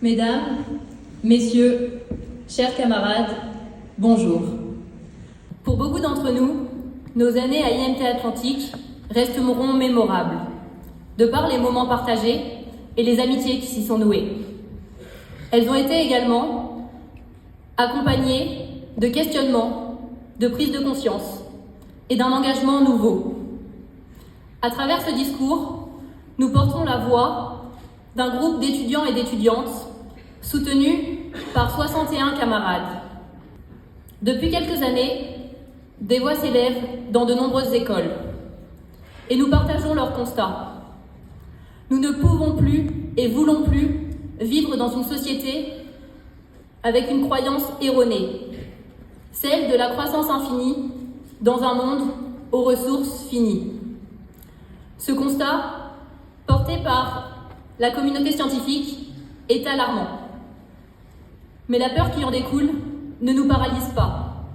Mesdames, Messieurs, chers camarades, bonjour. Pour beaucoup d'entre nous, nos années à IMT Atlantique resteront mémorables, de par les moments partagés et les amitiés qui s'y sont nouées. Elles ont été également accompagnées de questionnements, de prise de conscience et d'un engagement nouveau. À travers ce discours, nous portons la voix d'un groupe d'étudiants et d'étudiantes soutenus par 61 camarades. Depuis quelques années, des voix s'élèvent dans de nombreuses écoles et nous partageons leurs constats. Nous ne pouvons plus et voulons plus vivre dans une société avec une croyance erronée, celle de la croissance infinie dans un monde aux ressources finies. Ce constat, porté par la communauté scientifique, est alarmant. Mais la peur qui en découle ne nous paralyse pas.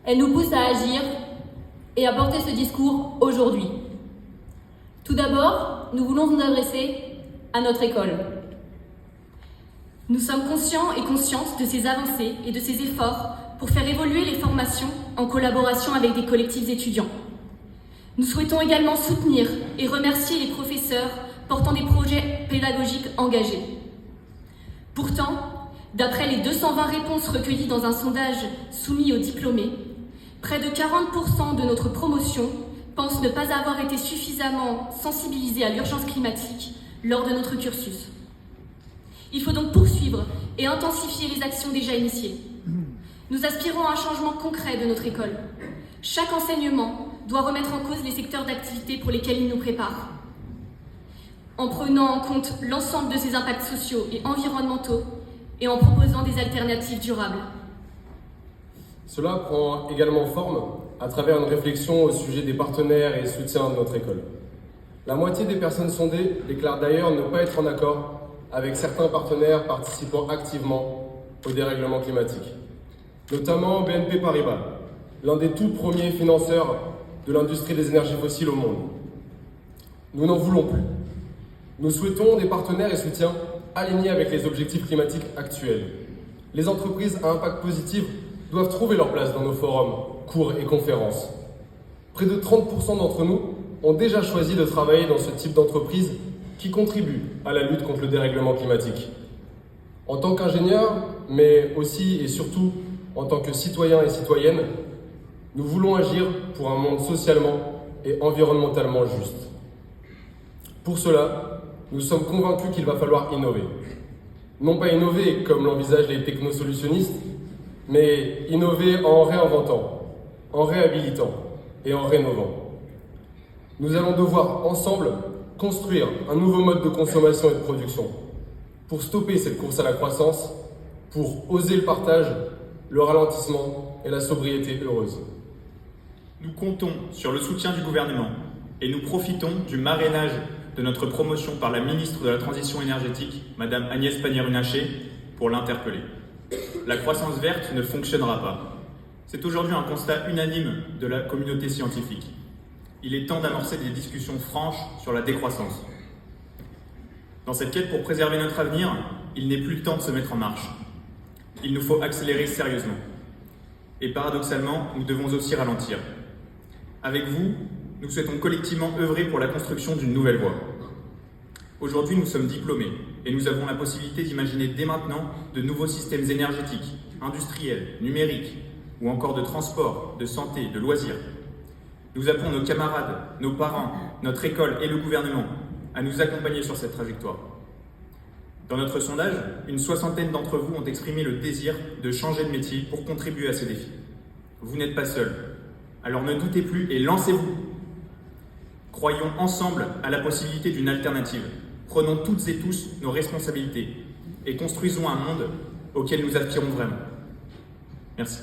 Elle nous pousse à agir et à porter ce discours aujourd'hui. Tout d'abord, nous voulons nous adresser à notre école. Nous sommes conscients et conscientes de ces avancées et de ces efforts pour faire évoluer les formations en collaboration avec des collectifs étudiants. Nous souhaitons également soutenir et remercier les professeurs portant des projets pédagogiques engagés. Pourtant, d'après les 220 réponses recueillies dans un sondage soumis aux diplômés, près de 40% de notre promotion pensent ne pas avoir été suffisamment sensibilisés à l'urgence climatique lors de notre cursus. Il faut donc poursuivre et intensifier les actions déjà initiées. Nous aspirons à un changement concret de notre école. Chaque enseignement doit remettre en cause les secteurs d'activité pour lesquels il nous prépare. En prenant en compte l'ensemble de ses impacts sociaux et environnementaux et en proposant des alternatives durables. Cela prend également forme à travers une réflexion au sujet des partenaires et soutiens de notre école. La moitié des personnes sondées déclarent d'ailleurs ne pas être en accord avec certains partenaires participant activement au dérèglement climatique, notamment BNP Paribas, l'un des tout premiers financeurs de l'industrie des énergies fossiles au monde. Nous n'en voulons plus. Nous souhaitons des partenaires et soutiens alignés avec les objectifs climatiques actuels. Les entreprises à impact positif doivent trouver leur place dans nos forums, cours et conférences. Près de 30% d'entre nous ont déjà choisi de travailler dans ce type d'entreprise qui contribue à la lutte contre le dérèglement climatique. En tant qu'ingénieurs, mais aussi et surtout en tant que citoyens et citoyennes, nous voulons agir pour un monde socialement et environnementalement juste. Pour cela, nous sommes convaincus qu'il va falloir innover. Non pas innover comme l'envisagent les technosolutionnistes, mais innover en réinventant, en réhabilitant et en rénovant. Nous allons devoir ensemble construire un nouveau mode de consommation et de production pour stopper cette course à la croissance, pour oser le partage, le ralentissement et la sobriété heureuse. Nous comptons sur le soutien du gouvernement et nous profitons du marrainage de notre promotion par la ministre de la Transition énergétique, Madame Agnès Pannier-Runacher, pour l'interpeller. La croissance verte ne fonctionnera pas. C'est aujourd'hui un constat unanime de la communauté scientifique. Il est temps d'amorcer des discussions franches sur la décroissance. Dans cette quête pour préserver notre avenir, il n'est plus le temps de se mettre en marche. Il nous faut accélérer sérieusement. Et paradoxalement, nous devons aussi ralentir. Avec vous, nous souhaitons collectivement œuvrer pour la construction d'une nouvelle voie. Aujourd'hui, nous sommes diplômés et nous avons la possibilité d'imaginer dès maintenant de nouveaux systèmes énergétiques, industriels, numériques ou encore de transport, de santé, de loisirs. Nous appelons nos camarades, nos parents, notre école et le gouvernement à nous accompagner sur cette trajectoire. Dans notre sondage, une 60aine d'entre vous ont exprimé le désir de changer de métier pour contribuer à ces défis. Vous n'êtes pas seuls. Alors ne doutez plus et lancez-vous. Croyons ensemble à la possibilité d'une alternative. Prenons toutes et tous nos responsabilités et construisons un monde auquel nous aspirons vraiment. Merci.